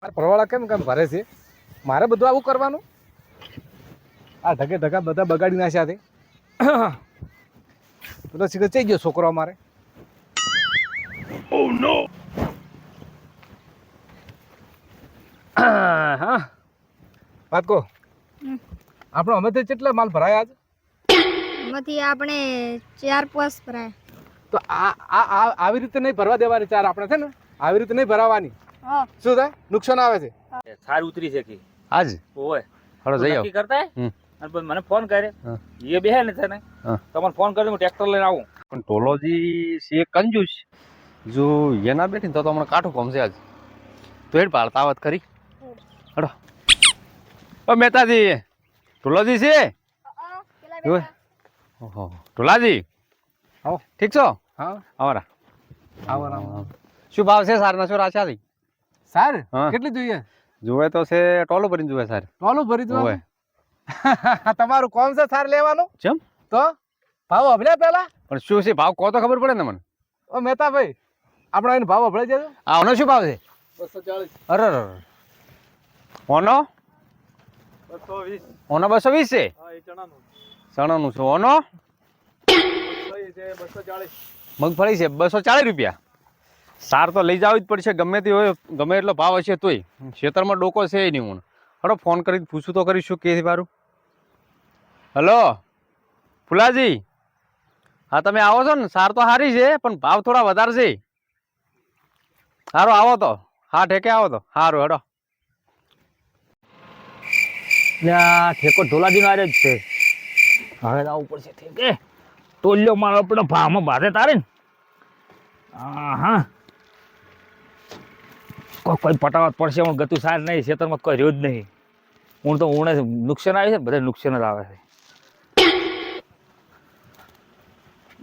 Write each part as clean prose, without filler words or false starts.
પરવાળા કેમ કેમ ભરે છે? મારે બધું આવું કરવાનું? આ ઢગે ઢગા બધા બગાડી નાખ્યા છે. તો શીખર ચઈ ગયો છોકરો અમારે. ઓ નો. હા વાત કહો. આપણો અમે કેટલા માલ ભરાયા આજ? એમાંથી આપણે 4-5 ભરાય. તો આવી રીતે નહીં ભરવા દેવાની ચાર આપણે છે ને આવી રીતે નહીં ભરાવાની. શું થાય? નુકસાન આવે છે. સાર ઉતરી છે કે આજ ઓય હળો જઈ નક્કી કરતા અને પછી મને ફોન કરે એ બેહે ને તને તમને ફોન કરી હું ટ્રેક્ટર લઈને આવું. પણ ટોલોજી છે કંજૂસ. જો એના બેઠી તો હમણાં કાઠું કોમશે આજ. તો હેડ પાડતા આવત કરી હડો. ઓ મહેતાજી ટોલોજી છે? ઓહો ટોલાજી આવો. ઠીક છો? હા અમારા આવો. શું ભાવ છે સારના શું રાખ્યા હતી? સાર હા. કેટલી જોઈએ? જોવે તો છે ટોલો ભરીને જોવે સાર. ટોલું ભરી દો. ઓય તમારું કોમ છે સાર લેવાનું? ચમ તો ભાવ અભળ્યા પેલા? પણ શું છે ભાવ કહો તો ખબર પડે ને મને. ઓ મહેતા ભાઈ આપણો એને ભાવ અભળાઈ જજો. આનો શું ભાવ છે? 240. અરે અરે ઓનો 220. ઓનો 220 છે? હા એ ચણાનું. ચણાનું છે. ઓનો છે 240. મગફળી છે 240 રૂપિયા. સાર તો લઈ જવી જ પડશે ગમે તે હોય ગમે એટલો ભાવ હશે તોય. ખેતરમાં ડોકો છે નહીં હું. હડો ફોન કરીને પૂછું તો કરીશું કે મારું. હલો ફુલાજી હા તમે આવો છો ને? સાર તો સારી છે પણ ભાવ થોડા વધારે છે. સારું આવો તો. હા ઠેકે આવો તો સારું હેડો. ઠેકો ઢોલાજીનો આરે જ છે. હવે આવું પડશે ઠેકે ટોલ્યો મારો આપણો ભાવમાં બાધે તારે ને. હા કોઈ પટાવત પડશે હું ગતું સાર નહીં ખેતરમાં કોઈ રહ્યું જ નહીં. હું તો ઉણે નુકસાન આવે છે બધા નુકસાન જ આવે છે.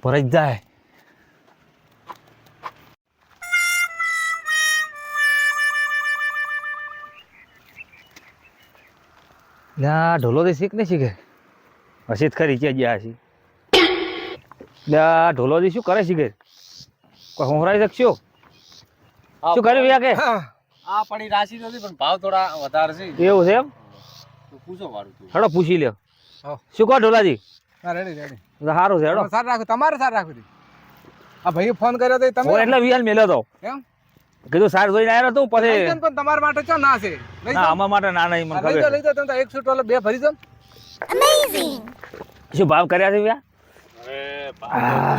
ભરાઈ જ જાય. લ્યા ઢોલોજી શીખ નહીં શીખે હસી જ ખરી ક્યાં ગયા હસી. લ્યા ઢોલોજી શું કરે શીખે કોઈ હોંભરાઈ શકશો? શું કર્યું યા કે આ પડી રાશિ નથી પણ ભાવ થોડા વધારે છે. એવું છે એમ? તો પૂછો વાળું તું. હેડો પૂછી લ્યો. હા. શું કહો ઢોલાજી? હા રેડી રેડી. સારું છે હેડો. સાર રાખો તમારે સાર રાખવી. આ ભાઈએ ફોન કર્યો તો તમે એટલે વિહાલ મેલ્યો તો એમ કીધું સાર જોઈને આવ્યો તું પછી લઈ જાઓ ને પણ તમારા માટે ચો ના છે લઈ ના જાઓ. આમાં માટે ના નહીં મને લઈ જાઓ ખબર લઈ જાઓ તમે તો 1 છૂટો બે ભરી જાઓ. શું ભાવ કર્યા છે વ્યા?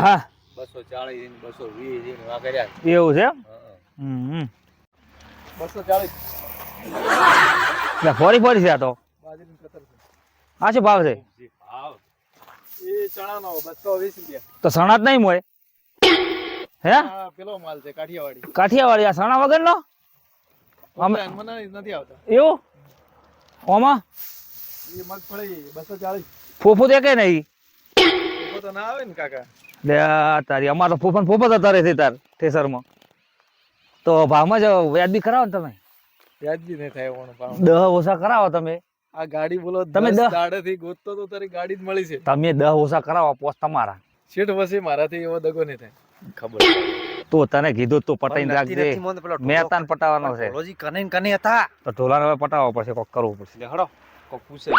હા 240 220 એવા કર્યા. એવું છે એમ? હમ 240. ફોરી ફોરી છે આ તો. બાજરીની કતર છે. આ શું ભાવ છે? ભાવ એ ચણાનો 220 રૂપિયા. તો સણા જ નહીં મોય હે? આ પેલો માલ છે કાઠિયાવાડી. કાઠિયાવાડી આ સણા વગર નો મને નથી આવતા. એવું ઓમાં એ મગફળી 240. ફોફો દે કે નહીં? એવો તો ના આવે ને કાકા. લે તારી અમાર તો ફોફન ફોફો જતા રહે છે તાર ઠેસરમાં. તો ભાવમાં જ વ્યાજબી કરાવો ને તમે. વ્યાજબી નહીં થાય એવાનો ભાવ. 10 ઓછા કરાવો તમે. આ ગાડી બોલો તમે 10 દસ દાડેથી ગોતતો તો તારી ગાડી જ મળી છે. તમે 10 ઓછા કરાવો પોસ તમારા. શેઠ વસે મારાથી એવો દગો નહીં થાય. ખબર તો તને કીધું તું પટાઈને રાખજે. મેં તને પટાવવાનો છે. ટોલોજી કને હતા. તો ઢોલાને હવે પટાવવા પડશે કોક કરવું પડશે. લે હડો કોક પૂછે.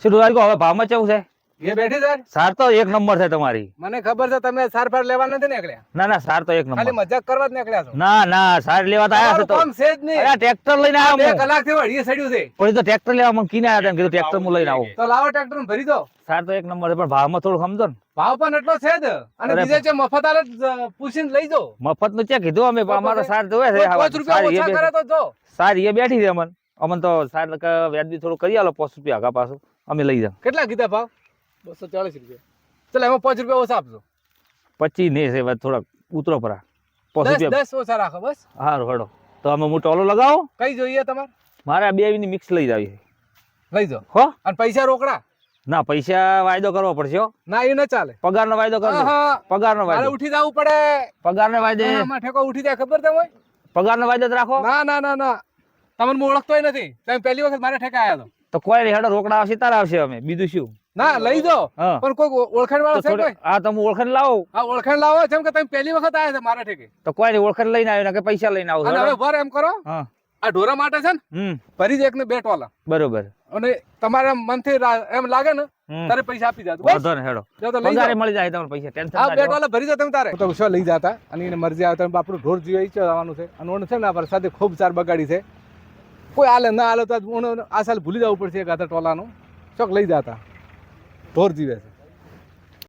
શું ઢોલાજી કહો હવે ભાવમાં કેવું છે? એ બેઠી સર સાર તો એક નંબર છે તમારી. મને ખબર છે તમે સાર ફાર લેવા નથી નીકળ્યા. ના ના સાર તો એક ખાલી નંબર. મજાક કરવા જ નીકળ્યા છો. ના ના સાર લેવા તો આયા છે તમારું તો. કામ છે જ નહીં. અરે ટ્રેક્ટર લઈને આવ્યો 2 હું. કલાકથી વળીએ સડ્યું છે. પછી તો ટ્રેક્ટર લેવા મને કીને આવ્યા હતા કીધું ટ્રેક્ટર હું લઈને આવું. તો લાવો ટ્રેક્ટર ભરી દો. સાર તો એક નંબર છે પણ ભાવમાં થોડું સમજો ને. ભાવ પણ એટલો છે જ અને અરે બીજે છે મફત આલે પૂછીને લઈ જાઓ. મફત નું ચેક કીધું અમે પણ અમારે સાર જોવે છે. 5 રૂપિયા ઓછા કરે તો જો. સાર એ બેઠી છે અમન અમન તો સાર વ્યાજબી થોડું કરી આલો 5 રૂપિયા આગા પાછું અમે લઈ જાવ. કેટલા કીધા ભાવ? 240 રૂપિયા. ચલો એમાં 5 રૂપિયા ઓછા આપજો. 25 નહીં છે થોડાક ઉતરો પરા 5 રૂપિયા. 10 ઓછા રાખો બસ. સારું હડો તો અમે હું ટોલો લગાવો. કઈ જોઈએ તમારે? મારે આ 2 ની મિક્સ લઈ જાવી છે. લઈ જાઓ. હો અને પૈસા રોકડા? ના પૈસા વાયદો કરવો પડશે હો. ના એ ન ચાલે. પગારનો વાયદો કરજો. આહા. પગારનો મારે વાયદો. ઉઠી જવું પડે. પગારનો વાયદો. આમાં ઠેકો ઉઠી જાય ખબર તમને? પગારનો વાયદો જ રાખો. ના ના ના ના તમને હું ઓળખતોય નથી. તમે પહેલી વખત મારે ઠેકા આવ્યા તો કોઈ નહીં હેડો રોકડા આવશે તારા આવશે અમે બીજું શું. ના લઈ જાઓ હા પણ કોઈ ઓળખાણ વાળો તો છે થોડે કોઈ હા તો હું ઓળખાણ લાવો હા ઓળખાણ લાવો જેમ કે તમે પહેલી વખત આવ્યા છે મારા ઠેકે તો કોઈ નહીં ઓળખાણ લઈને આવ્યો ને કે પૈસા લઈને આવો અને હવે વર એમ કરો હા આ ઢોરા માટે છે ને ફરી જ એકને બે ટોલા બરોબર અને તમારા મનથી એમ લાગે ને તારે પૈસા આપી જાવ બસ વાંધો નહીં હેડો જાઓ તો લઈ પગારે જાઓ મળી જાય તમને પૈસા ટેન્શન હા ના બે લેવો. ટોલા ભરી જાવ તમે તારે તો શું લઈ જતા અને એને મરજી આવે તો આપણું ઢોર જીવાય છે આવવાનું છે અને ઓને છે ને આ વરસાદે ખૂબ ચાર બગાડી છે કોઈ હાલે ના હાલે તો ઓને આ સાલ ભૂલી જવું પડશે એક હાથે ટોલાનું ચોક લઈ જતા ઢોર જીવે છે